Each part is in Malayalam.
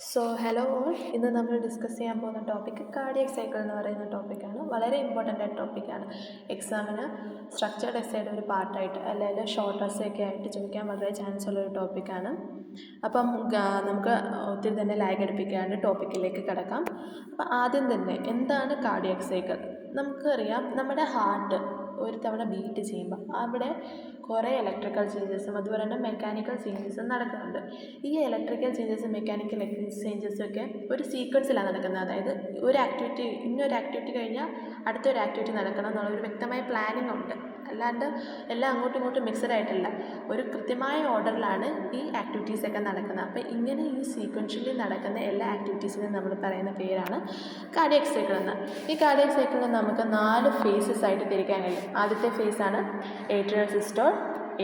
ഹലോ ഓൾ, ഇന്ന് നമ്മൾ ഡിസ്കസ് ചെയ്യാൻ പോകുന്ന ടോപ്പിക്ക് കാർഡിയക് സൈക്കിൾ എന്ന് പറയുന്ന ടോപ്പിക്കാണ്. വളരെ ഇമ്പോർട്ടൻ്റ് ആയ ടോപ്പിക്കാണ്. എക്സാമിന് സ്ട്രക്ചേർഡ് എസ്സേയുടെ ഒരു പാർട്ടായിട്ട് അല്ലെങ്കിൽ ഷോർട്ട് എസ്സേ ഒക്കെ ആയിട്ട് ചോദിക്കാൻ വളരെ ചാൻസ് ഉള്ളൊരു ടോപ്പിക്കാണ്. അപ്പം നമുക്ക് ഒത്തിരി തന്നെ ലാഗ് അടുപ്പിക്കാണ്ട് ടോപ്പിക്കിലേക്ക് കിടക്കാം. അപ്പം ആദ്യം തന്നെ എന്താണ് കാർഡിയക് സൈക്കിൾ? നമുക്കറിയാം, നമ്മുടെ ഹാർട്ട് ഒരു തവണ ബീറ്റ് ചെയ്യുമ്പോൾ അവിടെ കുറേ ഇലക്ട്രിക്കൽ ചേഞ്ചസും അതുപോലെ തന്നെ മെക്കാനിക്കൽ ചേഞ്ചസും നടക്കുന്നുണ്ട്. ഈ ഇലക്ട്രിക്കൽ ചേഞ്ചസും മെക്കാനിക്കൽ ചേഞ്ചസും ഒക്കെ ഒരു സീക്വൻസിലാണ് നടക്കുന്നത്. അതായത് ഇന്നൊരു ആക്ടിവിറ്റി കഴിഞ്ഞാൽ അടുത്തൊരു ആക്ടിവിറ്റി നടക്കണം എന്നുള്ള ഒരു വ്യക്തമായ പ്ലാനിങ് ഉണ്ട്. അല്ലാണ്ട് എല്ലാം അങ്ങോട്ടും ഇങ്ങോട്ടും മിക്സഡ് ആയിട്ടില്ല. ഒരു കൃത്യമായ ഓർഡറിലാണ് ഈ ആക്ടിവിറ്റീസൊക്കെ നടക്കുന്നത്. അപ്പോൾ ഇങ്ങനെ ഈ സീക്വൻഷ്യലി നടക്കുന്ന എല്ലാ ആക്ടിവിറ്റീസിനും നമ്മൾ പറയുന്ന പേരാണ് കാർഡിയക് സൈക്കിൾ എന്ന്. ഈ കാർഡിയക് സൈക്കിളിനെ നമുക്ക് 4 ഫേസസ് ആയിട്ട് തിരിക്കാൻ കഴിയും. ആദ്യത്തെ ഫേസാണ് ഏട്രിയൽ സിസ്റ്റോൾ,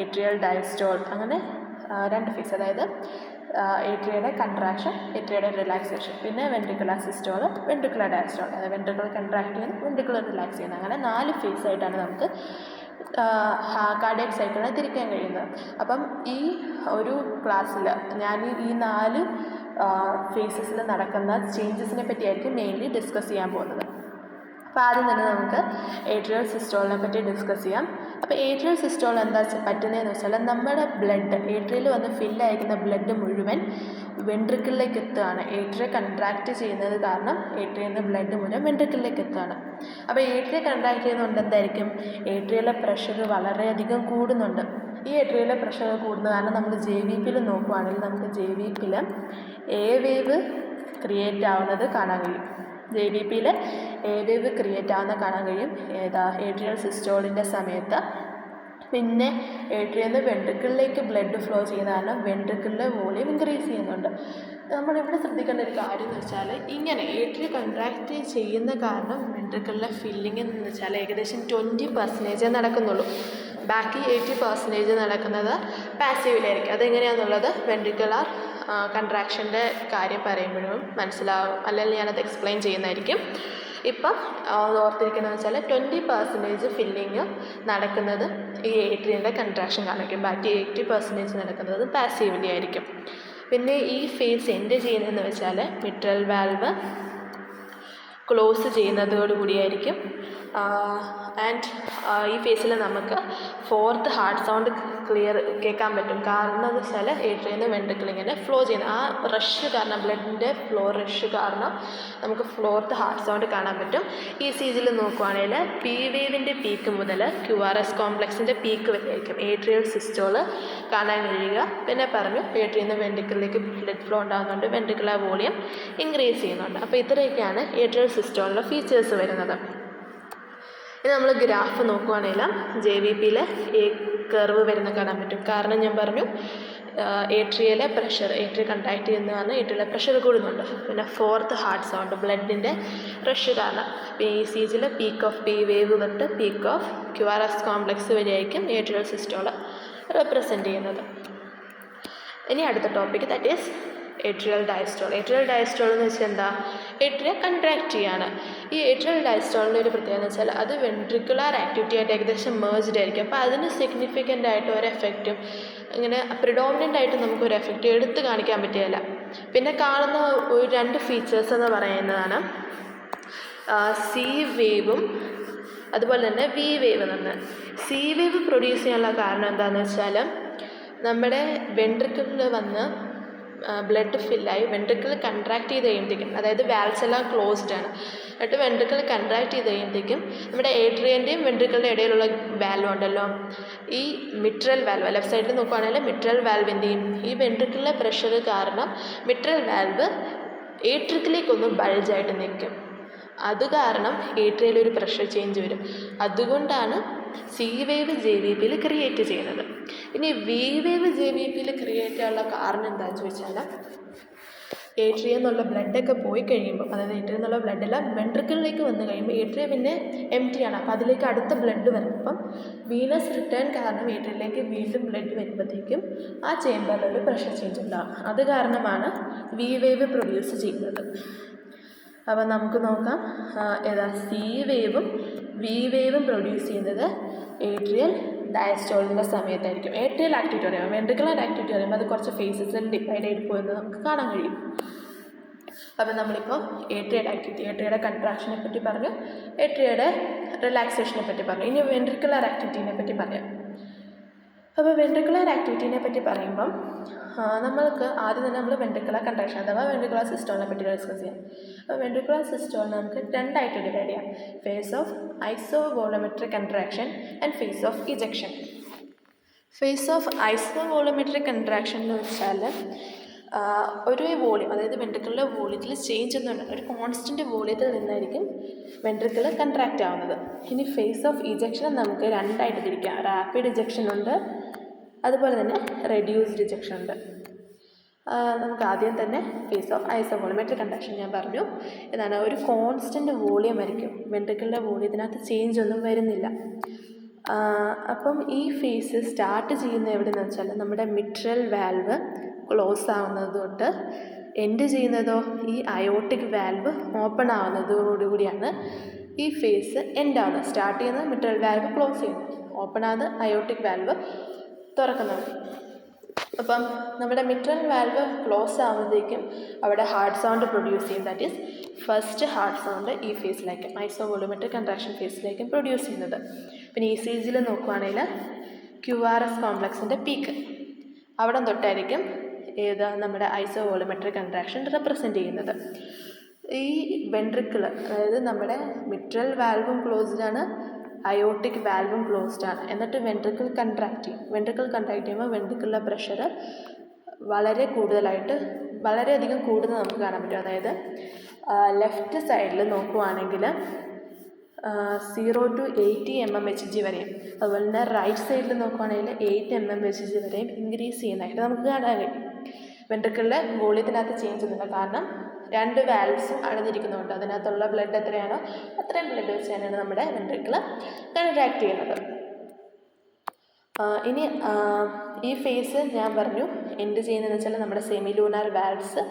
ഏട്രിയൽ ഡയസ്റ്റോൾ. അങ്ങനെ 2 ഫേസ്, അതായത് ഏട്രിയയുടെ കൺട്രാക്ഷൻ, ഏട്രിയയുടെ റിലാക്സേഷൻ. പിന്നെ വെൻട്രിക്കുലർ സിസ്റ്റോൾ, വെൻട്രിക്കുലർ ഡയസ്റ്റോൾ. അതായത് വെൻട്രിക്കുലർ കൺട്രാക്ട് ചെയ്യുന്നത്, വെൻട്രിക്കുലർ റിലാക്സ് ചെയ്യുന്നത്. അങ്ങനെ 4 ഫേസ് ആയിട്ടാണ് നമുക്ക് കാർഡിയക് സൈക്കിളിനെ തിരിക്കാൻ കഴിയുന്നത്. അപ്പം ഈ ഒരു ക്ലാസ്സിൽ ഞാൻ ഈ 4 ഫേസസിൽ നടക്കുന്ന ചേഞ്ചസിനെ പറ്റിയായിരിക്കും മെയിൻലി ഡിസ്കസ് ചെയ്യാൻ പോകുന്നത്. അപ്പോൾ ആദ്യം തന്നെ നമുക്ക് ഏട്രിയൽ സിസ്റ്റോളിനെ പറ്റി ഡിസ്കസ് ചെയ്യാം. അപ്പോൾ ഏട്രിയൽ സിസ്റ്റോൾ എന്താ പറ്റുന്നതെന്ന് വെച്ചാൽ, നമ്മുടെ ബ്ലഡ് ഏട്രിയയിൽ വന്ന് ഫില്ലായിരിക്കുന്ന ബ്ലഡ് മുഴുവൻ വെൻട്രിക്കിളിലേക്ക് എത്തുകയാണ്. ഏട്രിയ കൺട്രാക്റ്റ് ചെയ്യുന്നത് കാരണം ഏട്രിയയിൽ നിന്ന് ബ്ലഡ് മുഴുവൻ വെൻട്രിക്കിളിലേക്ക് എത്തുകയാണ്. അപ്പോൾ ഏട്രിയ കൺട്രാക്റ്റ് ചെയ്യുന്നതുകൊണ്ട് എന്തായിരിക്കും, ഏട്രിയയിലെ പ്രഷർ വളരെയധികം കൂടുന്നുണ്ട്. ഈ ഏട്രിയയിലെ പ്രഷർ കൂടുന്ന കാരണം നമ്മൾ JVP നോക്കുകയാണെങ്കിൽ നമുക്ക് JVP എ വേവ് ക്രിയേറ്റ് ആവുന്നത് കാണാൻ കഴിയും. JVP എ വേവ് ക്രിയേറ്റ് ആവുന്ന കാണാൻ കഴിയും ഏട്രിയൽ സിസ്റ്റോളിൻ്റെ സമയത്ത്. പിന്നെ ഏട്രിയയിൽ നിന്ന് വെൻട്രിക്കിളിലേക്ക് ബ്ലഡ് ഫ്ലോ ചെയ്യുന്ന കാരണം വെൻട്രിക്കിളിലെ വോളിയം ഇൻക്രീസ് ചെയ്യുന്നുണ്ട്. നമ്മളിവിടെ ശ്രദ്ധിക്കേണ്ട ഒരു കാര്യം എന്ന് വെച്ചാൽ, ഇങ്ങനെ ഏട്രിയ കൺട്രാക്റ്റ് ചെയ്യുന്ന കാരണം വെൻട്രിക്കിളിലെ ഫില്ലിംഗ് എന്ന് വെച്ചാൽ ഏകദേശം 20% നടക്കുന്നുള്ളൂ. ബാക്കി 80% നടക്കുന്നത് പാസീവിലായിരിക്കും. അതെങ്ങനെയാണെന്നുള്ളത് വെൻട്രിക്കുലർ കൺട്രാക്ഷൻ്റെ കാര്യം പറയുമ്പോഴും മനസ്സിലാവും, അല്ലെങ്കിൽ ഞാനത് എക്സ്പ്ലെയിൻ ചെയ്യുന്നതായിരിക്കും. ഇപ്പം ഓർത്തിരിക്കുന്നതെന്ന് വെച്ചാൽ 20% ഫില്ലിങ് നടക്കുന്നത് ഈ ഏട്രിയൻ്റെ കൺട്രാക്ഷൻ കാണിക്കും. ബാക്കി 80% നടക്കുന്നത് പാസീവ്ലി ആയിരിക്കും. പിന്നെ ഈ ഫേസ് എൻഡ് ചെയ്യുന്നതെന്ന് വെച്ചാൽ മിട്രൽ വാൽവ് ക്ലോസ് ചെയ്യുന്നതോടുകൂടിയായിരിക്കും. ആൻഡ് ഈ ഫേസിൽ നമുക്ക് 4th ഹാർട്ട് സൗണ്ട് ക്ലിയർ കേൾക്കാൻ പറ്റും. കാരണം എന്ന് വെച്ചാൽ ഏട്രിയയിൽ നിന്ന് വെൻട്രിക്കിൾ ഇങ്ങനെ ഫ്ലോ ചെയ്യുന്ന ആ റഷ് കാരണം, ബ്ലഡിൻ്റെ ഫ്ലോ റഷ് കാരണം നമുക്ക് 4th ഹാർട്ട് സൗണ്ട് കാണാൻ പറ്റും. ECGയിൽ നോക്കുവാണെങ്കിൽ P വേവിൻ്റെ പീക്ക് മുതൽ QRS കോംപ്ലക്സിൻ്റെ പീക്ക് വരെ ആയിരിക്കും ഏട്രിയൽ സിസ്റ്റോൾ കാണാൻ കഴിയുക. പിന്നെ പറഞ്ഞു, ഏട്രിയയിൽ നിന്ന് വെൻട്രിക്കിളിലേക്ക് ബ്ലഡ് ഫ്ലോ ഉണ്ടാകുന്നുണ്ട്, വെൻട്രിക്കുലർ വോളിയം ഇൻക്രീസ് ചെയ്യുന്നുണ്ട്. അപ്പോൾ ഇത്രയൊക്കെയാണ് ഏട്രിയൽ സിസ്റ്റോളിൻ്റെ ഫീച്ചേഴ്സ് വരുന്നത്. ഇനി നമ്മൾ ഗ്രാഫ് നോക്കുവാണെങ്കിൽ JVP കർവ് വരുന്ന കാണാൻ പറ്റും. കാരണം ഞാൻ പറഞ്ഞു, ഏട്രിയയിലെ പ്രഷർ, ഏട്രിയ കൺട്രാക്ട് ചെയ്യുന്നതാണ് ഏട്രിയയിലെ പ്രഷർ കൂടുന്നുണ്ട്. പിന്നെ 4th ഹാർട്ട് സൗണ്ട് ബ്ലഡിൻ്റെ റഷ് കാരണം ECGയിൽ പീക്ക് ഓഫ് P വേവ് തൊട്ട് പീക്ക് ഓഫ് QRS കോംപ്ലക്സ് വരെയായിരിക്കും ഏട്രിയൽ സിസ്റ്റോൾ റെപ്രസെൻ്റ് ചെയ്യുന്നത്. ഇനി അടുത്ത topic, that is atrial diastole. Atrial diastole എന്ന് വെച്ചാൽ എന്താ, ഏട്രിയ കൺട്രാക്ട് ചെയ്യാണ്. ഈ ഏട്രിയൽ ഡയസ്റ്റോളിൻ്റെ ഒരു പ്രത്യേകത എന്ന് വെച്ചാൽ അത് വെൻട്രിക്കുലർ ആക്ടിവിറ്റി ആയിട്ട് ഏകദേശം മേർജ്ഡ് ആയിരിക്കും. അപ്പോൾ അതിന് സിഗ്നിഫിക്കൻ്റ് ആയിട്ട് ഒരു എഫക്റ്റും ഇങ്ങനെ പ്രിഡോമിനൻ്റ് ആയിട്ട് നമുക്കൊരു എഫക്റ്റ് എടുത്ത് കാണിക്കാൻ പറ്റുകയില്ല. പിന്നെ കാണുന്ന ഒരു 2 ഫീച്ചേഴ്സ് എന്ന് പറയുന്നതാണ് C വേവും അതുപോലെ തന്നെ V വേവ് എന്ന്. C വേവ് പ്രൊഡ്യൂസ് ചെയ്യാനുള്ള കാരണം എന്താണെന്ന് വെച്ചാൽ, നമ്മുടെ വെൻട്രിക്കിളിൽ വന്ന് ബ്ലഡ് ഫില്ലായി വെൻട്രിക്കിൾ കൺട്രാക്ട് ചെയ്ത് കഴിയുമ്പോഴത്തേക്കും, അതായത് വാൽവ്സ് എല്ലാം ക്ലോസ്ഡ് ആണ്, എന്നിട്ട് വെൻട്രിക്കിൾ കൺട്രാക്ട് ചെയ്ത് കഴിയുമ്പോഴത്തേക്കും നമ്മുടെ ഏട്രിയൻ്റെയും വെൻട്രിക്കിളിൻ്റെ ഇടയിലുള്ള വാൽവ് ഉണ്ടല്ലോ, ഈ മിട്രൽ വാൽവ്, ലെഫ്റ്റ് സൈഡിൽ നോക്കുകയാണെങ്കിൽ മിട്രൽ വാൽവിൻ്റെയും ഈ വെൻട്രിക്കിളിലെ പ്രഷർ കാരണം മിട്രൽ വാൽവ് ഏട്രിക്കിലേക്കൊന്ന് ബൾജായിട്ട് നിൽക്കും. അത് കാരണം ഏട്രിയയിൽ ഒരു പ്രഷർ ചേഞ്ച് വരും. അതുകൊണ്ടാണ് C വേവ് JVP ക്രിയേറ്റ് ചെയ്യുന്നത്. ഇനി V വേവ് JVP ക്രിയേറ്റ് ചെയ്യാനുള്ള കാരണം എന്താണെന്ന് ചോദിച്ചാൽ, ഏട്രിയ എന്നുള്ള ബ്ലഡൊക്കെ പോയി കഴിയുമ്പോൾ, അതായത് ഏട്രിയ എന്നുള്ള ബ്ലഡെല്ലാം വെൻട്രിക്കിളിലേക്ക് വന്നു കഴിയുമ്പോൾ ഏട്രിയ പിന്നെ എംപ്റ്റി ആണ്. അപ്പോൾ അതിലേക്ക് അടുത്ത ബ്ലഡ് വരും. അപ്പം വീനസ് റിട്ടേൺ കാരണം ഏട്രിയയിലേക്ക് വീണ്ടും ബ്ലഡ് വരുമ്പോഴത്തേക്കും ആ ചേമ്പറിലൊരു പ്രഷർ ചേഞ്ച് ഉണ്ടാകും. അത് കാരണമാണ് V വേവ് പ്രൊഡ്യൂസ് ചെയ്യുന്നത്. അപ്പോൾ നമുക്ക് നോക്കാം, C വേവും V വേവും പ്രൊഡ്യൂസ് ചെയ്യുന്നത് ഏട്രിയൽ ഡയസ്റ്റോളിൻ്റെ സമയത്തായിരിക്കും. ഏട്രിയൽ ആക്ടിവിറ്റി പറയുമ്പോൾ, വെൻട്രിക്കുലർ ആക്ടിവിറ്റി പറയുമ്പോൾ അത് കുറച്ച് ഫേസസിൽ ഡിവൈഡ് ചെയ്ത് പോയെന്ന് നമുക്ക് കാണാൻ കഴിയും. അപ്പോൾ നമ്മളിപ്പോൾ ഏട്രിയയുടെ ആക്ടിവിറ്റി, ഏട്രിയയുടെ കൺട്രാക്ഷനെ പറ്റി പറഞ്ഞു, ഏട്രിയയുടെ റിലാക്സേഷനെ പറ്റി പറഞ്ഞു. ഇനി വെൻട്രിക്കുലർ ആക്ടിവിറ്റീനെ പറ്റി പറയാം. അപ്പോൾ വെൻട്രിക്കുലർ ആക്ടിവിറ്റീനെ പറ്റി പറയുമ്പം നമ്മൾക്ക് ആദ്യം തന്നെ നമ്മൾ വെൻട്രിക്കുലർ കൺട്രാക്ഷൻ അഥവാ വെൻട്രിക്കുലർ സിസ്റ്റോളിനെ പറ്റി ഡിസ്കസ് ചെയ്യാം. അപ്പോൾ വെൻട്രിക്കുലർ സിസ്റ്റോളിനെ നമുക്ക് രണ്ടായിട്ട് ഡിവൈഡ് ചെയ്യാം: phase of isovolumetric contraction and phase of ejection. Phase of isovolumetric contraction എന്ന് വെച്ചാൽ ഒരു വോളിയം, അതായത് വെൻട്രിക്കിളിലെ വോളിയത്തിൽ ചേഞ്ച് ഒന്നും ഒരു കോൺസ്റ്റൻറ്റ് വോളിയത്തിൽ നിന്നായിരിക്കും വെൻട്രിക്കിൾ കൺട്രാക്റ്റ് ആവുന്നത്. ഇനി ഫേസ് ഓഫ് ഇജക്ഷൻ നമുക്ക് രണ്ടായിട്ട് തിരിക്കാം. റാപ്പിഡ് ഇജക്ഷൻ ഉണ്ട്, അതുപോലെ തന്നെ റെഡ്യൂസ്ഡ് ഇജക്ഷൻ ഉണ്ട്. നമുക്ക് ആദ്യം തന്നെ ഫേസ് ഓഫ് ഐസോവോളോമെട്രിക് കൺട്രാക്ഷൻ ഞാൻ പറഞ്ഞു. എന്താണ്, ഒരു കോൺസ്റ്റൻറ്റ് വോളിയം ആയിരിക്കും, വെൻട്രിക്കിളിലെ വോളിയത്തിനകത്ത് ചേഞ്ച് ഒന്നും വരുന്നില്ല. അപ്പം ഈ ഫേസ് സ്റ്റാർട്ട് ചെയ്യുന്ന എവിടെയെന്ന് വെച്ചാൽ നമ്മുടെ മിട്രൽ വാൽവ് ക്ലോസ് ആവുന്നത് തൊട്ട് എൻഡ് ചെയ്യുന്നതോ ഈ അയോട്ടിക് വാൽവ് ഓപ്പൺ ആവുന്നതോടുകൂടിയാണ് ഈ ഫേസ് എൻഡ് ആവുന്നത്. സ്റ്റാർട്ട് ചെയ്യുന്നത് മിട്രൽ വാൽവ് ക്ലോസ് ചെയ്യുന്നത്, ഓപ്പൺ ആവുന്നത് അയോട്ടിക് വാൽവ് തുറക്കുന്നത്. അപ്പം നമ്മുടെ മിട്രൽ വാൽവ് ക്ലോസ് ആവുമ്പോഴത്തേക്കും അവിടെ ഹാർട്ട് സൗണ്ട് പ്രൊഡ്യൂസ് ചെയ്യും. That is first heart sound ഈ ഫേസിലേക്കും ഐസോവോളോമെട്രിക് കൺട്രാക്ഷൻ ഫേസിലേക്കും പ്രൊഡ്യൂസ് ചെയ്യുന്നത്. പിന്നെ ഇ സി ജിയിൽ നോക്കുവാണെങ്കിൽ QRS കോംപ്ലക്സിൻ്റെ പീക്ക് അവിടെ തൊട്ടായിരിക്കും നമ്മുടെ ഐസോവോളോമെട്രിക് കൺട്രാക്ഷൻ റെപ്രസെൻ്റ് ചെയ്യുന്നത്. ഈ വെൻട്രിക്കിൾ, അതായത് നമ്മുടെ മിട്രൽ വാൽവും ക്ലോസ്ഡാണ്, അയോട്ടിക് വാൽവും ക്ലോസ്ഡ് ആണ്. എന്നിട്ട് വെൻട്രിക്കിൾ കൺട്രാക്ട് ചെയ്യും. വെൻട്രിക്കിൾ കൺട്രാക്ട് ചെയ്യുമ്പോൾ വെൻട്രിക്കിളിലെ പ്രഷർ വളരെയധികം കൂടുതൽ നമുക്ക് കാണാൻ പറ്റും. അതായത് ലെഫ്റ്റ് സൈഡിൽ നോക്കുവാണെങ്കിൽ 0 to 80 mmHg വരെയും, അതുപോലെ തന്നെ റൈറ്റ് സൈഡിൽ നോക്കുവാണെങ്കിൽ 8 mmHg വരെയും ഇൻക്രീസ് ചെയ്യുന്നതായിട്ട് നമുക്ക് കാണാൻ കഴിയും. വെൻട്രിക്കിളിലെ വോളിയത്തിനകത്ത് ചേഞ്ച് ഒന്നുമില്ല, കാരണം രണ്ട് വാൽവ്സും അടഞ്ഞിരിക്കുന്നുണ്ട്. അതിനകത്തുള്ള ബ്ലഡ് എത്രയാണോ അത്രയും ബ്ലഡ് വെച്ച് തന്നെയാണ് നമ്മുടെ വെൻട്രിക്കിൾ കൺട്രാക്ട് ചെയ്യുന്നത്. ഇനി ഈ ഫേസ് ഞാൻ പറഞ്ഞു എൻഡ് ചെയ്യുന്നതെന്ന് വെച്ചാൽ നമ്മുടെ സെമിലൂണാർ വാൽവ്സ്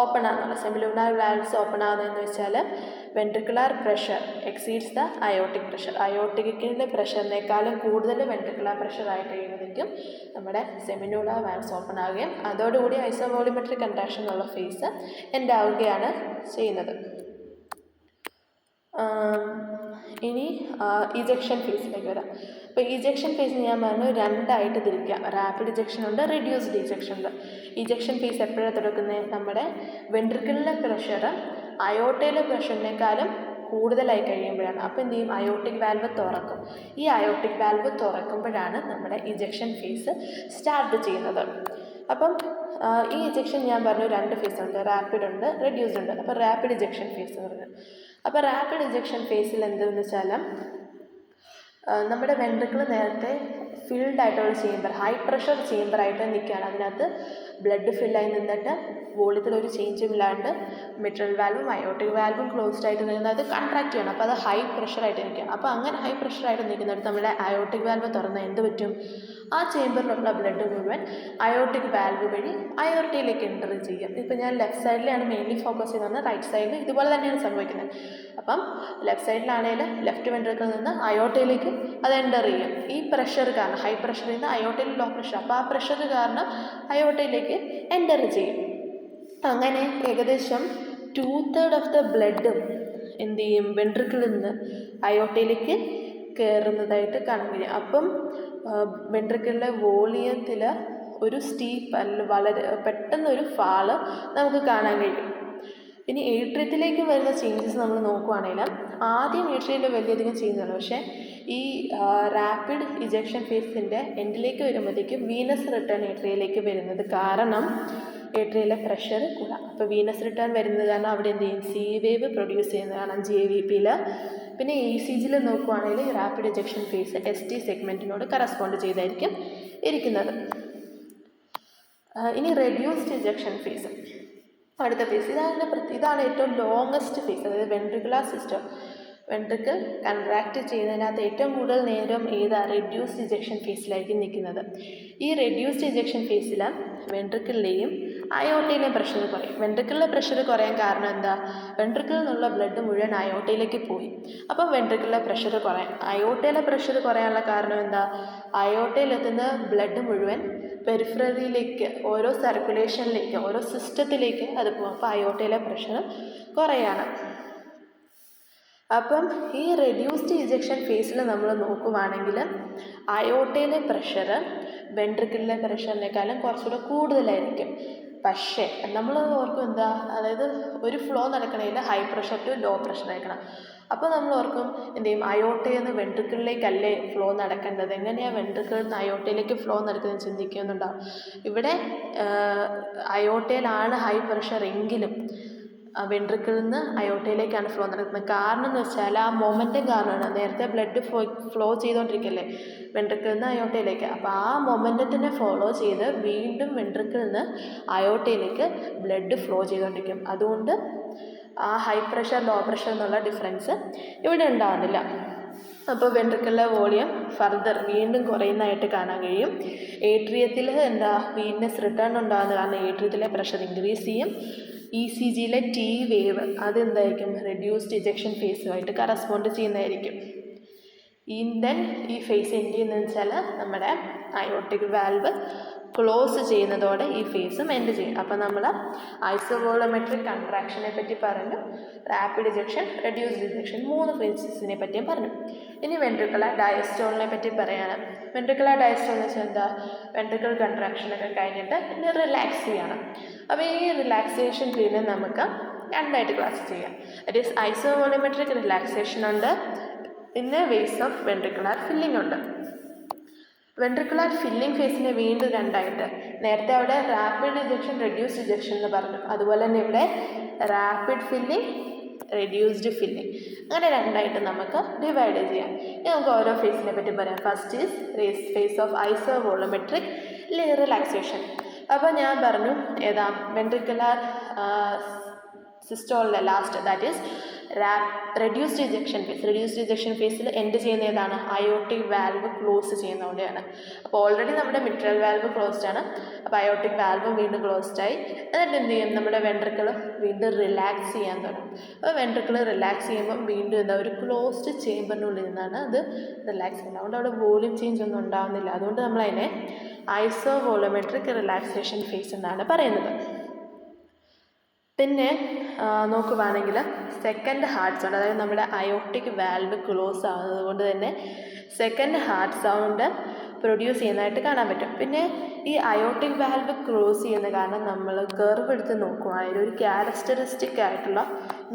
ഓപ്പൺ ആകുന്നുണ്ട്. സെമിലൂണാർ വാൽവ്സ് ഓപ്പൺ ആകുന്നതെന്ന് വെച്ചാൽ ventricular pressure exceeds the aortic pressure. അയോട്ടിക്കിൻ്റെ പ്രഷറിനേക്കാളും കൂടുതൽ വെൻട്രിക്കുലാർ പ്രഷർ ആയി കഴിയുമ്പോഴേക്കും നമ്മുടെ സെമിലൂണാർ വാൽവ്സ് ഓപ്പൺ ആവുകയും അതോടുകൂടി ഐസോവോളോമെട്രിക് കൺട്രാക്ഷൻ എന്നുള്ള ഫേസ് എൻഡ് ആവുകയാണ് ചെയ്യുന്നത്. ഇനി ഇജക്ഷൻ ഫേസിലേക്ക് വരാം. അപ്പോൾ ഇജക്ഷൻ ഫേസ് ഞാൻ പറഞ്ഞു രണ്ടായിട്ട് തിരിക്കാം. റാപ്പിഡ് ഇജക്ഷൻ ഉണ്ട്, റെഡ്യൂസ്ഡ് ഇജക്ഷൻ ഉണ്ട്. ഇജക്ഷൻ ഫേസ് എപ്പോഴാണ് തുടക്കുന്നത്? നമ്മുടെ വെൻട്രിക്കിളിലെ പ്രഷർ അയോട്ടയിലെ പ്രഷറിനേക്കാളും കൂടുതലായി കഴിയുമ്പോഴാണ്. അപ്പോൾ എന്ത് ചെയ്യും? അയോട്ടിക് വാൽവ് തുറക്കും. ഈ അയോട്ടിക് വാൽവ് തുറക്കുമ്പോഴാണ് നമ്മുടെ ഇജക്ഷൻ ഫേസ് സ്റ്റാർട്ട് ചെയ്യുന്നത്. അപ്പം ഈ ഇജക്ഷൻ ഞാൻ പറഞ്ഞു രണ്ട് ഫേസ് ഉണ്ട്, റാപ്പിഡ് ഉണ്ട്, റെഡ്യൂസ്ഡ് ഉണ്ട്. അപ്പോൾ റാപ്പിഡ് ഇജക്ഷൻ ഫേസ് എന്ന് പറഞ്ഞു. അപ്പോൾ റാപ്പിഡ് ഇജക്ഷൻ ഫേസിൽ എന്തെന്ന് വെച്ചാൽ നമ്മുടെ വെൻട്രിക്കിൾ നേരത്തെ ഫിൽഡ് ആയിട്ടുള്ള ചേമ്പർ, ഹൈ പ്രഷർ ചേമ്പറായിട്ട് നിൽക്കുകയാണ്. അതിനകത്ത് ബ്ലഡ് ഫില്ലായി നിന്നിട്ട് വോളിയത്തിലൊരു ചേഞ്ചും ഇല്ലാണ്ട് മിട്രൽ വാൽവും അയോട്ടിക് വാൽവും ക്ലോസ്ഡ് ആയിട്ട് നിൽക്കുന്നത് അത് കൺട്രാക്ട് ചെയ്യണം. അപ്പോൾ അത് ഹൈ പ്രഷറായിട്ട് നിൽക്കുക. അപ്പോൾ അങ്ങനെ ഹൈ പ്രഷറായിട്ട് നിൽക്കുന്നിടത്ത് നമ്മുടെ അയോട്ടിക് വാൽവ് തുറന്നാൽ എന്ത് പറ്റും? ആ ചേമ്പറിലുള്ള ബ്ലഡ് മുഴുവൻ അയോട്ടിക് വാൽവ് വഴി അയോർട്ടയിലേക്ക് എൻ്റർ ചെയ്യും. ഇപ്പം ഞാൻ ലെഫ്റ്റ് സൈഡിലാണ് മെയിൻലി ഫോക്കസ് ചെയ്യുന്നത്, റൈറ്റ് സൈഡിൽ ഇതുപോലെ തന്നെയാണ് സംഭവിക്കുന്നത്. അപ്പം ലെഫ്റ്റ് സൈഡിലാണെങ്കിൽ ലെഫ്റ്റ് വെൻട്രിക്കിളിൽ നിന്ന് അയോട്ടയിലേക്ക് അത് എൻ്റർ ചെയ്യും. ഈ പ്രഷർ കാരണം, ഹൈ പ്രഷറിൽ നിന്ന് അയോട്ടയിൽ ലോ പ്രഷർ, അപ്പോൾ ആ പ്രഷർ കാരണം അയോട്ടയിലേക്ക് എൻ്റർ ചെയ്യും. അങ്ങനെ ഏകദേശം 2/3 ഓഫ് ദ ബ്ലഡും എന്ത് ചെയ്യും? വെൻട്രിക്കിളിൽ നിന്ന് അയോട്ടയിലേക്ക് കയറുന്നതായിട്ട് കാണാൻ കഴിയും. അപ്പം വെൻട്രിക്കിളിലെ വോളിയത്തിൽ ഒരു സ്റ്റീപ്പ് വളരെ പെട്ടെന്നൊരു ഫാള് നമുക്ക് കാണാൻ കഴിയും. ഇനി ഏട്രിയത്തിലേക്ക് വരുന്ന ചേഞ്ചസ് നമ്മൾ നോക്കുവാണെങ്കിൽ ആദ്യം ഏട്രിയയിൽ വലിയധികം ചെയ്യുന്നതാണ്. പക്ഷേ ഈ റാപ്പിഡ് ഇജക്ഷൻ ഫേസിൻ്റെ എൻഡിലേക്ക് വരുമ്പോഴത്തേക്കും വീനസ് റിട്ടേൺ ഏട്രിയയിലേക്ക് വരുന്നത് കാരണം ഏട്രിയയിലെ പ്രഷർ കൂടാം. അപ്പോൾ വീനസ് റിട്ടേൺ വരുന്നത് കാരണം അവിടെ എന്ത് ചെയ്യും? സി വേവ് പ്രൊഡ്യൂസ് ചെയ്യുന്നത് കാണാം JVPയിൽ. പിന്നെ ECGയിൽ നോക്കുവാണെങ്കിൽ റാപ്പിഡ് ഇജക്ഷൻ ഫേസ് ST സെഗ്മെൻറ്റിനോട് കറസ്പോണ്ട് ചെയ്തായിരിക്കും ഇരിക്കുന്നത്. ഇനി റെഡ്യൂസ്ഡ് ഇജക്ഷൻ ഫേസ്, അടുത്ത ഫേസ്. ഇതാണ് ഏറ്റവും ലോങ്ങസ്റ്റ് ഫേസ്. അതായത് വെൻട്രിക്കുലാർ സിസ്റ്റം, വെൻട്രിക്കിൾ കൺട്രാക്റ്റ് ചെയ്യുന്നതിനകത്ത് ഏറ്റവും കൂടുതൽ നേരം റെഡ്യൂസ്ഡ് ഇജക്ഷൻ ഫേസിലായിരിക്കും നിൽക്കുന്നത്. ഈ റെഡ്യൂസ്ഡ് ഇജക്ഷൻ ഫേസിൽ വെൻട്രിക്കിളിലെയും അയോട്ടയിലെ പ്രഷർ കുറയും. വെൻട്രിക്കിളിലെ പ്രഷർ കുറയാൻ കാരണം എന്താ? വെൻട്രിക്കിളിൽ നിന്നുള്ള ബ്ലഡ് മുഴുവൻ അയോട്ടയിലേക്ക് പോയി. അപ്പം വെൻട്രിക്കിളിലെ പ്രഷർ കുറയാൻ. അയോട്ടയിലെ പ്രഷർ കുറയാനുള്ള കാരണം എന്താ? അയോട്ടയിലെത്തുന്ന ബ്ലഡ് മുഴുവൻ പെരിഫററിയിലേക്ക്, ഓരോ സർക്കുലേഷനിലേക്ക്, ഓരോ സിസ്റ്റത്തിലേക്ക് അത് പോകും. അപ്പോൾ അയോട്ടയിലെ പ്രഷർ കുറയാണ്. അപ്പം ഈ റെഡ്യൂസ്ഡ് ഇജക്ഷൻ ഫേസിൽ നമ്മൾ നോക്കുവാണെങ്കിൽ അയോട്ടയിലെ പ്രഷർ വെൻട്രിക്കിളിലെ പ്രഷറിനേക്കാളും കുറച്ചുകൂടെ കൂടുതലായിരിക്കും. പക്ഷേ നമ്മൾ ഓർക്കും എന്താ, അതായത് ഒരു ഫ്ലോ നടക്കണമെങ്കിൽ high pressure to low pressure ആയിരിക്കണം. അപ്പോൾ നമ്മൾ ഓർക്കും എന്ത് ചെയ്യും, അയോട്ടയിൽ നിന്ന് വെൻട്രിക്കിളിലേക്കല്ലേ ഫ്ലോ നടക്കേണ്ടത്, എങ്ങനെയാണ് വെൻട്രിക്കിളിൽ നിന്ന് അയോട്ടയിലേക്ക് ഫ്ലോ നടക്കുന്നത് ചിന്തിക്കുന്നുണ്ടാവും. ഇവിടെ അയോട്ടയിലാണ് ഹൈ പ്രഷർ എങ്കിലും വെൻട്രിക്കിളിൽ നിന്ന് അയോട്ടയിലേക്കാണ് ഫ്ലോ നടക്കുന്നത്. കാരണം എന്ന് വെച്ചാൽ ആ മൊമെൻറ്റം കാരണമാണ്. നേരത്തെ ബ്ലഡ് ഫ്ലോ ചെയ്തുകൊണ്ടിരിക്കല്ലേ വെൻട്രിക്കിളിൽ നിന്ന് അയോട്ടയിലേക്ക്. അപ്പോൾ ആ മൊമെൻറ്റത്തിനെ ഫോളോ ചെയ്ത് വീണ്ടും വെൻട്രിക്കിളിൽ നിന്ന് അയോട്ടയിലേക്ക് ബ്ലഡ് ഫ്ലോ ചെയ്തുകൊണ്ടിരിക്കും. അതുകൊണ്ട് ആ ഹൈ പ്രഷർ ലോ പ്രഷർ എന്നുള്ള ഡിഫറൻസ് ഇവിടെ ഉണ്ടാകുന്നില്ല. അപ്പോൾ വെൻട്രിക്കിളിലെ വോളിയം ഫർദർ വീണ്ടും കുറയുന്നതായിട്ട് കാണാൻ കഴിയും. ഏട്രിയത്തിൽ എന്താ വീക്ക്നെസ് റിട്ടേൺ ഉണ്ടാകുന്നത് കാരണം ഏട്രിയത്തിലെ പ്രഷർ ഇൻക്രീസ് ചെയ്യും. ECGയിലെ T വേവ് അതെന്തായിരിക്കും, റെഡ്യൂസ്ഡ് ഇജക്ഷൻ ഫേസുമായിട്ട് കറസ്പോണ്ട് ചെയ്യുന്നതായിരിക്കും. ദെൻ ഈ ഫേസ് എന്ത് ചെയ്യുന്നതെന്ന് വെച്ചാൽ നമ്മുടെ അയോർട്ടിക് വാൽവ് ക്ലോസ് ചെയ്യുന്നതോടെ ഈ ഫേസും എൻഡ് ചെയ്യും. അപ്പോൾ നമ്മൾ ഐസോവോളമെട്രിക് കൺട്രാക്ഷനെ പറ്റി പറഞ്ഞു, റാപ്പിഡ് ഇജക്ഷൻ, റെഡ്യൂസ്ഡ് ഇജക്ഷൻ, 3 ഫേസസിനെ പറ്റിയും പറഞ്ഞു. ഇനി വെൻട്രിക്കുലർ ഡയസ്റ്റോളിനെ പറ്റി പറയാണ്. വെൻട്രിക്കുലർ ഡയസ്റ്റോൾ എന്ന് വെച്ചാൽ എന്താ, വെൻട്രിക്കൽ കൺട്രാക്ഷനൊക്കെ കഴിഞ്ഞിട്ട് ഇനി റിലാക്സ് ചെയ്യണം. അപ്പോൾ ഈ റിലാക്സേഷൻ പീരീഡ് നമുക്ക് രണ്ടായിട്ട് ക്ലാസ് ചെയ്യാം. ദറ്റ് ഈസ് ഐസോവോളമെട്രിക് റിലാക്സേഷൻ ഉണ്ട്, പിന്നെ വേസ് ഓഫ് വെൻട്രിക്കുലർ ഫില്ലിംഗ് ഉണ്ട്. വെൻട്രിക്കുലർ ഫില്ലിംഗ് ഫേസിനെ വീണ്ടും രണ്ടായിട്ട്, നേരത്തെ അവിടെ റാപ്പിഡ് ഇജക്ഷൻ റെഡ്യൂസ്ഡ് ഇജക്ഷൻ എന്ന് പറഞ്ഞു, അതുപോലെ തന്നെ ഇവിടെ റാപ്പിഡ് ഫില്ലിംഗ് റെഡ്യൂസ്ഡ് ഫില്ലിംഗ്, അങ്ങനെ രണ്ടായിട്ട് നമുക്ക് ഡിവൈഡ് ചെയ്യാം. ഇനി നമുക്ക് ഓരോ ഫേസിനെ പറ്റി പറയാം. First is phase of isovolumetric relaxation. അപ്പോൾ ഞാൻ പറഞ്ഞു ഏതാ, വെൻട്രിക്കുലർ സിസ്റ്റോളിലെ last, that is reduced ejection phase. Reduced ejection ഫേസിൽ എൻഡ് ചെയ്യുന്ന ഏതാണ്, അയോർട്ടിക് വാൽവ് ക്ലോസ് ചെയ്യുന്നതുകൊണ്ടാണ്. അപ്പോൾ ഓൾറെഡി നമ്മുടെ മിട്രൽ വാൽവ് ക്ലോസ്ഡ് ആണ്, അപ്പോൾ അയോർട്ടിക് വാൽവും വീണ്ടും ക്ലോസ്ഡ് ആയി. എന്നിട്ട് എന്ത് ചെയ്യും, നമ്മുടെ വെൻട്രിക്കിൾ വീണ്ടും റിലാക്സ് ചെയ്യാൻ തുടങ്ങും. അപ്പോൾ വെൻട്രിക്കിൾ റിലാക്സ് ചെയ്യുമ്പോൾ വീണ്ടും എന്താ, ഒരു ക്ലോസ്ഡ് ചേമ്പറിനുള്ളിൽ നിന്നാണ് അത് റിലാക്സ് ചെയ്യുന്നത്. അതുകൊണ്ട് അവിടെ വോളിയം ചേഞ്ച് ഒന്നും ഉണ്ടാകുന്നില്ല. അതുകൊണ്ട് നമ്മളതിനെ ഐസോവോളമെട്രിക് റിലാക്സേഷൻ ഫേസ് എന്നാണ് പറയുന്നത്. പിന്നെ നോക്കുവാണെങ്കിൽ സെക്കൻഡ് ഹാർട്ട് സൗണ്ട്, അതായത് നമ്മുടെ അയോർട്ടിക് വാൽവ് ക്ലോസ് ആകുന്നത് കൊണ്ട് തന്നെ സെക്കൻഡ് ഹാർട്ട് സൗണ്ട് പ്രൊഡ്യൂസ് ചെയ്യുന്നതായിട്ട് കാണാൻ പറ്റും. പിന്നെ ഈ അയോർട്ടിക് വാൽവ് ക്ലോസ് ചെയ്യുന്ന കാരണം നമ്മൾ കർവ് എടുത്ത് നോക്കുവാണെങ്കിൽ ഒരു ക്യാരക്ടറിസ്റ്റിക് ആയിട്ടുള്ള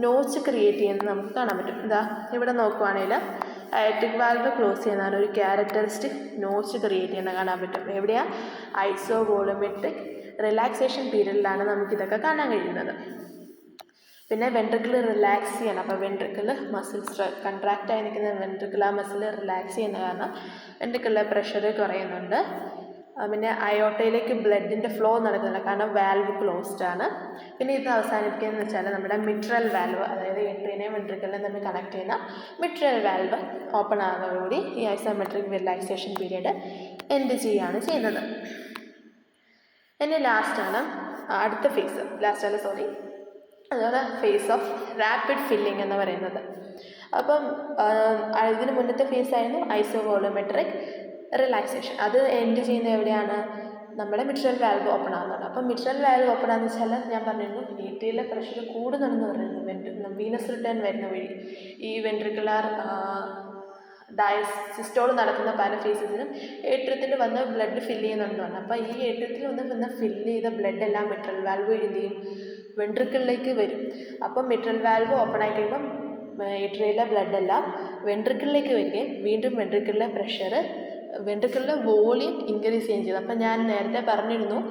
നോച്ച് ക്രിയേറ്റ് ചെയ്യുന്നത് നമുക്ക് കാണാൻ പറ്റും. എന്താ, ഇവിടെ നോക്കുവാണെങ്കിൽ അയോർട്ടിക് വാൽവ് ക്ലോസ് ചെയ്യുന്ന ഒരു ക്യാരക്ടറിസ്റ്റിക് നോച്ച് ക്രിയേറ്റ് ചെയ്യുന്നത് കാണാൻ പറ്റും. എവിടെയാണ്, ഐസോവോളമെട്രിക് റിലാക്സേഷൻ പീരീഡിലാണ് നമുക്കിതൊക്കെ കാണാൻ കഴിയുന്നത്. പിന്നെ വെൻട്രിക്കിൾ റിലാക്സ് ചെയ്യണം. അപ്പോൾ വെൻട്രിക്കിൾ മസിൽസ് കൺട്രാക്റ്റ് ആയി നിൽക്കുന്ന വെൻട്രിക്കുലർ മസിൽ റിലാക്സ് ചെയ്യുന്ന കാരണം വെൻട്രിക്കിളിലെ പ്രഷർ കുറയുന്നുണ്ട്. പിന്നെ അയോട്ടയിലേക്ക് ബ്ലഡിൻ്റെ ഫ്ലോ നടക്കുന്നില്ല, കാരണം വാൽവ് ക്ലോസ്ഡ് ആണ്. പിന്നെ ഇത് അവസാനിപ്പിക്കുന്നതെന്ന് വെച്ചാൽ നമ്മുടെ മിട്രൽ വാൽവ്, അതായത് ഏട്രിയനെയും വെൻട്രിക്കിളിനെയും തമ്മിൽ കണക്ട് ചെയ്യുന്ന മിട്രൽ വാൽവ് ഓപ്പൺ ആകുന്നതോടുകൂടി ഈ ഐസോമെട്രിക് റിലാക്സേഷൻ പീരീഡ് എൻഡ് ചെയ്യുകയാണ് ചെയ്യുന്നത്. ഇനി ലാസ്റ്റാണ് അടുത്ത ഫേസ്, അതാണ് ഫേസ് ഓഫ് റാപ്പിഡ് ഫില്ലിംഗ് എന്ന് പറയുന്നത്. അപ്പം ഇതിന് മുന്നത്തെ ഫേസ് ആയിരുന്നു ഐസോവോളമെട്രിക് റിലാക്സേഷൻ. അത് എൻഡ് ചെയ്യുന്നത് എവിടെയാണ്, നമ്മുടെ മിട്രൽ വാൽവ് ഓപ്പൺ ആകുന്നുണ്ട്. അപ്പം മിട്രൽ വാൽവ് ഓപ്പൺ ആണെന്ന് വെച്ചാൽ ഞാൻ പറഞ്ഞിരുന്നു ഏട്രിയയിലെ പ്രഷർ കൂടുന്നുണ്ടെന്ന് പറയുന്നത് വീനസ് റിട്ടേൺ വരുന്ന വഴി ഈ വെൻട്രിക്കുലർ സിസ്റ്റോൾ നടക്കുന്ന പല ഫേസസിനും ഏട്രിയത്തിൽ വന്ന് ബ്ലഡ് ഫില്ല് ചെയ്യുന്നുണ്ടെന്ന് പറഞ്ഞു. അപ്പോൾ ഈ ഏട്രിയത്തിൽ വന്ന് ഫില്ല് ചെയ്ത ബ്ലഡ് എല്ലാം മിട്രൽ വാൽവ് വഴി എന്ത് ചെയ്യും, വെൻട്രിക്കിളിലേക്ക് വരും. അപ്പം മിട്രൽ വാൽവ് ഓപ്പൺ ആയി കഴിയുമ്പം ഏട്രിയയിലെ ബ്ലഡെല്ലാം വെൻട്രിക്കിളിലേക്ക് വരികയും വീണ്ടും വെൻട്രിക്കിളിലെ പ്രഷർ, വെൻട്രിക്കിളിലെ വോളിയം ഇൻക്രീസ് ചെയ്യുകയും ചെയ്തു. അപ്പം ഞാൻ നേരത്തെ പറഞ്ഞിരുന്നു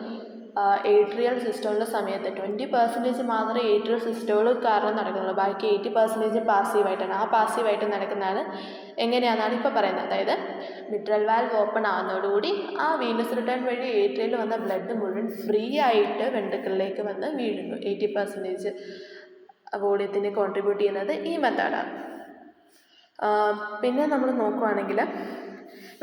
ഏട്രിയൽ സിസ്റ്റോളിൻ്റെ സമയത്ത് 20% മാത്രമേ ഏട്രിയൽ സിസ്റ്റോൾ കാരണം നടക്കുന്നുള്ളൂ, ബാക്കി 80% പാസീവായിട്ടാണ്. ആ പാസീവായിട്ട് നടക്കുന്നതാണ് എങ്ങനെയാണെന്നാണ് ഇപ്പോൾ പറയുന്നത്. അതായത് മിട്രൽ വാൽവ് ഓപ്പൺ ആകുന്നതോടുകൂടി ആ വീനസ് റിട്ടേൺ വഴി ഏട്രിയയിൽ വന്ന ബ്ലഡ് മുഴുവൻ ഫ്രീ ആയിട്ട് വെൻട്രിക്കിളിലേക്ക് വന്ന് വീഴുന്നു. 80% വോളിയത്തിന് കോൺട്രിബ്യൂട്ട് ചെയ്യുന്നത് ഈ മെത്തേഡാണ്. പിന്നെ നമ്മൾ നോക്കുവാണെങ്കിൽ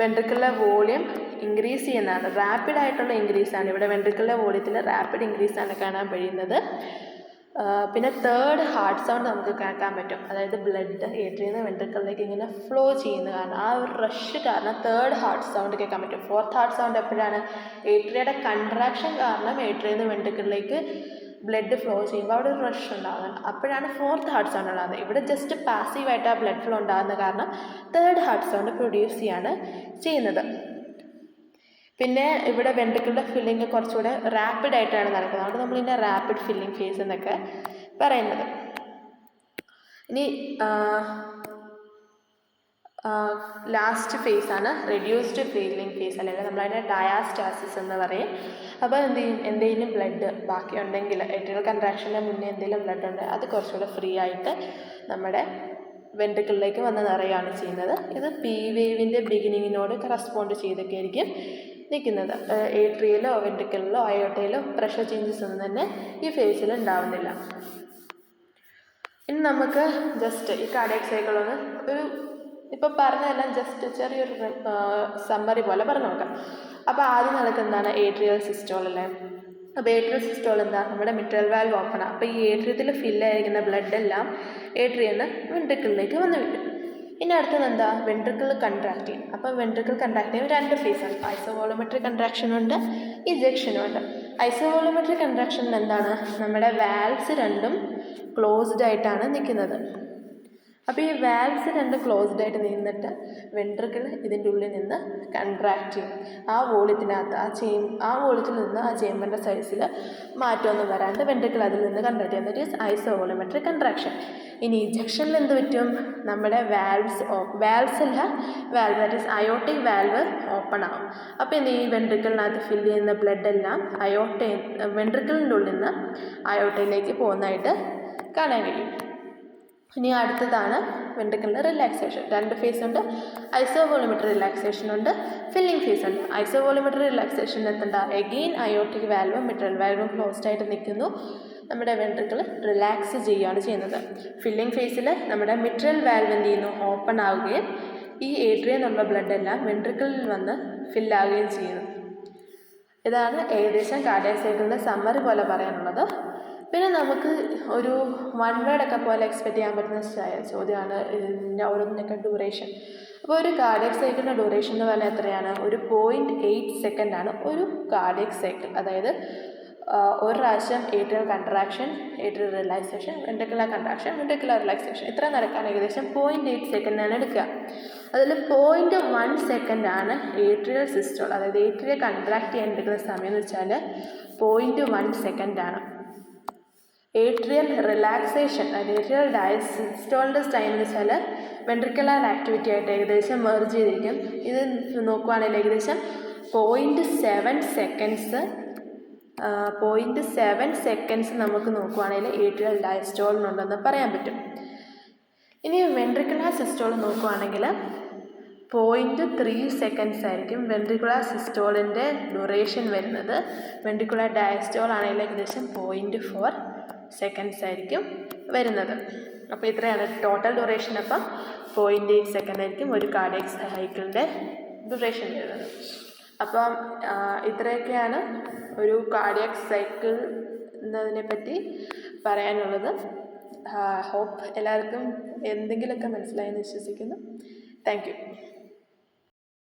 വെൻട്രിക്കിളിലെ വോളിയം ഇൻക്രീസ് ചെയ്യുന്നതാണ്, റാപ്പിഡായിട്ടുള്ള ഇൻക്രീസാണ്. ഇവിടെ വെൻട്രിക്കിളിൻ്റെ വോളിയത്തിൽ റാപ്പിഡ് ഇൻക്രീസാണ് കാണാൻ കഴിയുന്നത്. പിന്നെ തേർഡ് ഹാർട്ട് സൗണ്ട് നമുക്ക് കേൾക്കാൻ പറ്റും. അതായത് ബ്ലഡ് ഏട്രിയിൽ നിന്ന് വെൻട്രിക്കിളിലേക്ക് ഇങ്ങനെ ഫ്ലോ ചെയ്യുന്ന കാരണം ആ ഒരു റഷ് കാരണം തേർഡ് ഹാർട്ട് സൗണ്ട് കേൾക്കാൻ പറ്റും. ഫോർത്ത് ഹാർട്ട് സൗണ്ട് എപ്പോഴാണ്? ഏട്രിയയുടെ കൺട്രാക്ഷൻ കാരണം ഏട്രിയിൽ നിന്ന് വെൻട്രിക്കിളിലേക്ക് ബ്ലഡ് ഫ്ലോ ചെയ്യുമ്പോൾ അവിടെ ഒരു റഷ് ഉണ്ടാകുന്നത്, അപ്പോഴാണ് ഫോർത്ത് ഹാർട്ട് സൗണ്ട് ഉണ്ടാകുന്നത്. ഇവിടെ ജസ്റ്റ് പാസീവായിട്ട് ആ ബ്ലഡ് ഫ്ലോ ഉണ്ടാകുന്ന കാരണം തേർഡ് ഹാർട്ട് സൗണ്ട് പ്രൊഡ്യൂസ് ചെയ്യാണ് ചെയ്യുന്നത്. പിന്നെ ഇവിടെ വെൻട്രിക്കിളുടെ ഫില്ലിങ് കുറച്ചുകൂടെ റാപ്പിഡായിട്ടാണ് നടക്കുന്നത്. അതുകൊണ്ട് നമ്മളിതിൻ്റെ റാപ്പിഡ് ഫില്ലിംഗ് ഫേസ് എന്നൊക്കെ പറയുന്നത്. ഇനി ലാസ്റ്റ് ഫേസാണ് റെഡ്യൂസ്ഡ് ഫില്ലിംഗ് ഫേസ്, അല്ലെങ്കിൽ നമ്മളതിനെ ഡയാസ്റ്റാസിസ് എന്ന് പറയും. അപ്പോൾ എന്ത് ചെയ്യും? എന്തെങ്കിലും ബ്ലഡ് ബാക്കിയുണ്ടെങ്കിൽ ഏട്രിയൽ കൺട്രാക്ഷൻ്റെ മുന്നേ എന്തെങ്കിലും ബ്ലഡ് ഉണ്ട്, അത് കുറച്ചുകൂടെ ഫ്രീ ആയിട്ട് നമ്മുടെ വെൻട്രിക്കിളിലേക്ക് വന്ന് നിറയുകയാണ് ചെയ്യുന്നത്. ഇത് പി വേവിൻ്റെ ബിഗിനിങ്ങിനോട് കറസ്പോണ്ട് ചെയ്തൊക്കെ ആയിരിക്കും നിൽക്കുന്നത്. ഏട്രിയയിലോ വെൻട്രിക്കിളിലോ അയോട്ടയിലോ പ്രഷർ ചേഞ്ചസ് ഒന്നും തന്നെ ഈ ഫേസിൽ ഉണ്ടാവുന്നില്ല. ഇനി നമുക്ക് ജസ്റ്റ് ഈ കാർഡിയാക് സൈക്കിൾ ഒന്ന് ഒരു ഇപ്പോൾ പറഞ്ഞതെല്ലാം ജസ്റ്റ് ചെറിയൊരു സമ്മറി പോലെ പറഞ്ഞു നോക്കാം. അപ്പോൾ ആദ്യം നടക്കുന്നതാണ് ഏട്രിയൽ സിസ്റ്റോൾ അല്ലേ. അപ്പോൾ ഏട്രിയൽ സിസ്റ്റോൾ എന്താ? നമ്മുടെ മിട്രൽ വാൽവ് ഓപ്പണാണ്. അപ്പോൾ ഈ ഏട്രിയത്തിൽ ഫില്ലായിരിക്കുന്ന ബ്ലഡ് എല്ലാം ഏട്രിയിൽ നിന്ന് വെൻട്രിക്കിളിലേക്ക് വന്ന് വീഴും. ഇനി അടുത്തത് എന്താ? വെൻട്രിക്കിൾ കൺട്രാക്ട് ചെയ്യും. അപ്പോൾ വെൻട്രിക്കിൾ കൺട്രാക്ട് ചെയ്യുമ്പോൾ രണ്ട് ഫേസാണ്, ഐസോവോളോമെട്രിക് കൺട്രാക്ഷനുണ്ട്, ഇജക്ഷനുണ്ട്. ഐസോവോളോമെട്രിക് കൺട്രാക്ഷനിൽ എന്താണ്? നമ്മുടെ വാൽവ്സ് രണ്ടും ക്ലോസ്ഡ് ആയിട്ടാണ് നിൽക്കുന്നത്. അപ്പോൾ ഈ വാൽവ്സ് രണ്ട് ക്ലോസ്ഡ് ആയിട്ട് നിന്നിട്ട് വെൻട്രിക്കിൾ ഇതിൻ്റെ ഉള്ളിൽ നിന്ന് കൺട്രാക്ട് ചെയ്യും. ആ വോളിയത്തിനകത്ത് ആ വോളിയത്തിൽ നിന്ന് ആ ചേമ്പറിൻ്റെ സൈസിൽ മാറ്റമൊന്നും വരാണ്ട് വെൻട്രിക്കിൾ അതിൽ നിന്ന് കൺട്രാക്ട് ചെയ്യുന്നത് ഈസ് ഐസോവോളോമെട്രിക് കൺട്രാക്ഷൻ. ഇനി ഇജക്ഷനിൽ എന്ത് പറ്റും? നമ്മുടെ വാൽവ്സ് അല്ല, valve that is aortic valve open ആവും. അപ്പോൾ ഇനി ഈ വെൻട്രിക്കിളിനകത്ത് ഫില്ല് ചെയ്യുന്ന ബ്ലഡ് എല്ലാം വെൻട്രിക്കിളിൻ്റെ ഉള്ളിൽ നിന്ന് അയോട്ടയിലേക്ക് പോകുന്നതായിട്ട് കാണാൻ കഴിയും. ഇനി അടുത്തതാണ് വെൻട്രിക്കിളിൻ്റെ റിലാക്സേഷൻ. രണ്ട് ഫേസ് ഉണ്ട്, ഐസോവോളോമെട്രി റിലാക്സേഷൻ ഉണ്ട്, ഫില്ലിംഗ് ഫേസ് ഉണ്ട്. ഐസോവോളോമെട്രി റിലാക്സേഷൻ എത്തണ്ട, എഗെയിൻ അയോട്ടിക് വാൽവും മിട്രൽ വാൽവും ക്ലോസ്ഡ് ആയിട്ട് നിൽക്കുന്നു, നമ്മുടെ വെൻട്രിക്കിൾ റിലാക്സ് ചെയ്യുകയാണ് ചെയ്യുന്നത്. ഫില്ലിംഗ് ഫേസിൽ നമ്മുടെ മിട്രൽ വാൽവ് എന്ത് ചെയ്യുന്നു? ഓപ്പൺ ആവുകയും ഈ ഏട്രിയയിൽ നിന്നുള്ള ബ്ലഡ് എല്ലാം വെൻട്രിക്കിളിൽ വന്ന് ഫില്ലാവുകയും ചെയ്യുന്നു. ഇതാണ് ഏകദേശം കാർഡിയാക് സൈക്കിളിൻ്റെ സമ്മറി പോലെ പറയാനുള്ളത്. പിന്നെ നമുക്ക് ഒരു വൺ വേർഡൊക്കെ പോലെ എക്സ്പെക്റ്റ് ചെയ്യാൻ പറ്റുന്ന ചോദ്യമാണ് ഇതിൻ്റെ ഓരോന്നിൻ്റെയൊക്കെ ഡ്യൂറേഷൻ. അപ്പോൾ ഒരു കാർഡിയാക് സൈക്കിളിൻ്റെ ഡ്യൂറേഷൻ എന്ന് പറഞ്ഞാൽ എത്രയാണ്? ഒരു 0.8 സെക്കൻഡാണ് ഒരു കാർഡിയാക് സൈക്കിൾ. അതായത് ഒരു പ്രാവശ്യം atrial contraction, atrial relaxation, ventricular contraction, ventricular relaxation ഇത്ര നടക്കാൻ ഏകദേശം 0.8 സെക്കൻഡാണ് എടുക്കുക. അതിൽ 0.1 സെക്കൻഡാണ് ഏട്രിയൽ സിസ്റ്റോൾ. അതായത് ഏട്രിയൽ കൺട്രാക്ട് ചെയ്യാൻ എടുക്കുന്ന സമയം എന്ന് വെച്ചാൽ 0.1 സെക്കൻഡാണ്. ഏട്രിയൽ റിലാക്സേഷൻ, അതായത് ഏട്രിയൽ ഡയസ്റ്റോളിൻ്റെ ടൈം എന്ന് വെച്ചാൽ വെൻട്രിക്കുലർ ആക്ടിവിറ്റി ആയിട്ട് ഏകദേശം മെർജ് ചെയ്തിരിക്കും. ഇത് നോക്കുവാണെങ്കിൽ ഏകദേശം 0.7 സെക്കൻഡ്സ് നമുക്ക് നോക്കുവാണെങ്കിൽ ഏട്രിയൽ ഡയസ്റ്റോളിനുണ്ടെന്ന് പറയാൻ പറ്റും. ഇനി വെൻട്രിക്കുലർ സിസ്റ്റോൾ നോക്കുവാണെങ്കിൽ 0.3 സെക്കൻഡ്സ് ആയിരിക്കും വെൻട്രിക്കുലർ സിസ്റ്റോളിൻ്റെ ഡ്യൂറേഷൻ വരുന്നത്. വെൻട്രിക്കുലർ ഡയസ്റ്റോൾ ആണെങ്കിൽ ഏകദേശം 0.4 സെക്കൻഡ്സ് ആയിരിക്കും വരുന്നത്. അപ്പോൾ ഇത്രയാണ് ടോട്ടൽ ഡ്യൂറേഷൻ. അപ്പം 0.8 സെക്കൻഡ് ആയിരിക്കും ഒരു കാർഡിയാക് സൈക്കിളിൻ്റെ ഡ്യൂറേഷൻ വരുന്നത്. അപ്പം ഇത്രയൊക്കെയാണ് ഒരു കാർഡിയാക് സൈക്കിൾ എന്നതിനെ പറ്റി പറയാനുള്ളത്. ഹോപ്പ് എല്ലാവർക്കും എന്തെങ്കിലുമൊക്കെ മനസ്സിലായെന്ന് വിശ്വസിക്കുന്നു. Thank you.